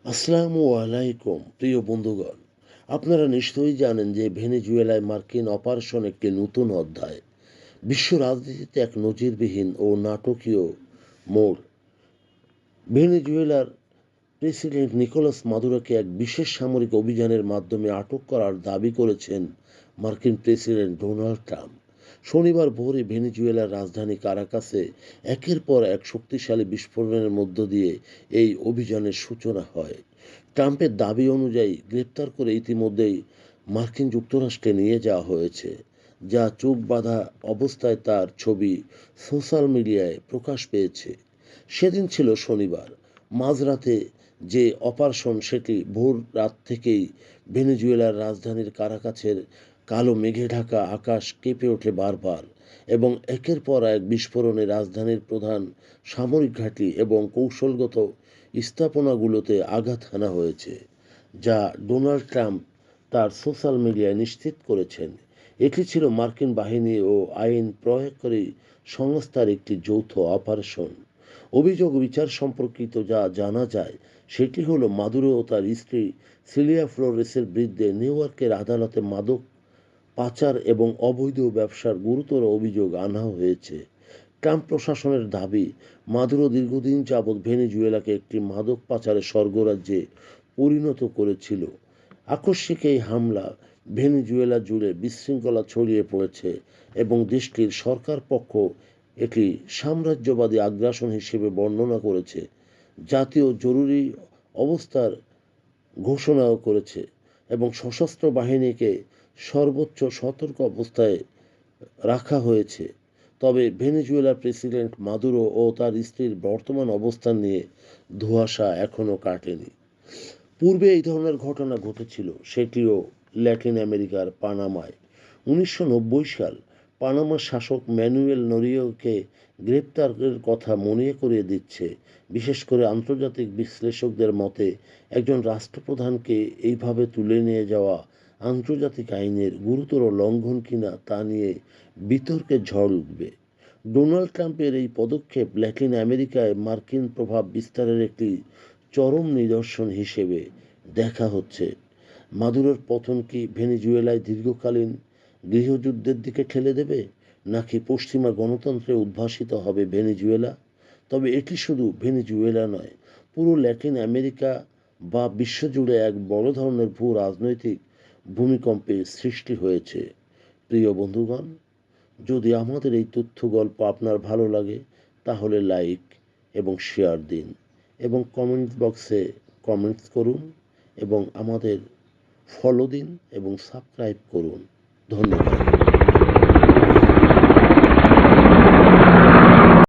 আসসালামু আলাইকুম প্রিয় বন্ধুগণ। আপনারা নিশ্চয়ই জানেন যে ভেনেজুয়েলায় মার্কিন অপারেশন একটি নতুন অধ্যায়। বিশ্ব রাজনীতিতে এক নজিরবিহীন ও নাটকীয় মোড়। ভেনেজুয়েলার প্রেসিডেন্ট নিকোলাস মাদুরোকে এক বিশেষ সামরিক অভিযানের মাধ্যমে আটক করার দাবি করেছেন মার্কিন প্রেসিডেন্ট ডোনাল্ড ট্রাম্প। শনিবার ভোরে ভেনেজুয়েলার রাজধানী কারাকাসে একের পর এক শক্তিশালী বিস্ফোরণের মধ্য দিয়ে এই অভিযানের সূচনা হয়। ট্রাম্পের দাবি অনুযায়ী গ্রেপ্তার করে ইতিমধ্যেই মার্কিন যুক্তরাষ্ট্রে নিয়ে যাওয়া হয়েছে, যা চোখ বাঁধা অবস্থায় তার ছবি সোশ্যাল মিডিয়ায় প্রকাশ পেয়েছে। সেদিন ছিল শনিবার মাঝরাতে। যে অপারেশন সেটি ভোর রাত থেকেই ভেনেজুয়েলার রাজধানীর কারাকাছের কালো মেঘে ঢাকা আকাশ কেঁপে ওঠে বারবার, এবং একের পর এক বিস্ফোরণে রাজধানীর প্রধান সামরিক ঘাঁটি এবং কৌশলগত স্থাপনাগুলোতে আঘাত হানা হয়েছে, যা ডোনাল্ড ট্রাম্প তার সোশ্যাল মিডিয়ায় নিশ্চিত করেছেন। এটি ছিল মার্কিন বাহিনী ও আইন প্রয়োগকারী সংস্থার একটি যৌথ অপারেশন। অভিযোগ বিচার সম্পর্কিত যা জানা যায় সেটি হলো মাদুরো ও তার স্ত্রী সিলিয়া ফ্লোরেসের বিরুদ্ধে নিউ ইয়র্কের আদালতে মাদক পাচার এবং অবৈধ ব্যবসার গুরুতর অভিযোগ আনা হয়েছে। ট্রাম্প প্রশাসনের দাবি, মাদুরো দীর্ঘদিন যাবৎ ভেনেজুয়েলাকে একটি মাদক পাচারের স্বর্গরাজ্যে পরিণত করেছিল। আকস্মিক এই হামলা ভেনেজুয়েলা জুড়ে বিশৃঙ্খলা ছড়িয়ে পড়েছে এবং দেশটির সরকার পক্ষ এটি সাম্রাজ্যবাদী আগ্রাসন হিসেবে বর্ণনা করেছে। জাতীয় জরুরি অবস্থার ঘোষণাও করেছে এবং সশস্ত্র বাহিনীকে সর্বোচ্চ সতর্ক অবস্থায় রাখা হয়েছে। তবে ভেনেজুয়েলার প্রেসিডেন্ট মাদুরো ও তার স্ত্রীর বর্তমান অবস্থান নিয়ে ধোঁয়াশা এখনও কাটেনি। পূর্বে এই ধরনের ঘটনা ঘটেছিল, সেটিও ল্যাটিন আমেরিকার পানামায়। 1990 সাল পানামার শাসক ম্যানুয়েল নরিওকে গ্রেপ্তারের কথা মনে করিয়ে দিচ্ছে। বিশেষ করে আন্তর্জাতিক বিশ্লেষকদের মতে একজন রাষ্ট্রপ্রধানকে এইভাবে তুলে নিয়ে যাওয়া আন্তর্জাতিক আইনের গুরুতর লঙ্ঘন কিনা তা নিয়ে বিতর্কের ঝড় উঠবে। ডোনাল্ড ট্রাম্পের এই পদক্ষেপ ল্যাটিন আমেরিকায় মার্কিন প্রভাব বিস্তারের একটি চরম নিদর্শন হিসেবে দেখা হচ্ছে। মাদুরোর পতন কি ভেনেজুয়েলায় দীর্ঘকালীন গৃহযুদ্ধের দিকে ঠেলে দেবে, নাকি পশ্চিমা গণতন্ত্রে উদ্ভাসিত হবে ভেনেজুয়েলা? তবে এটি শুধু ভেনেজুয়েলা নয়, পুরো ল্যাটিন আমেরিকা বা বিশ্বজুড়ে এক বড় ধরনের ভূ রাজনৈতিক ভূমিকম্পের সৃষ্টি হয়েছে। প্রিয় বন্ধুগণ, যদি আমাদের এই তথ্য গল্প আপনার ভালো লাগে তাহলে লাইক এবং শেয়ার দিন এবং কমেন্ট বক্সে কমেন্টস করুন এবং আমাদের ফলো দিন এবং সাবস্ক্রাইব করুন। ধন্যবাদ।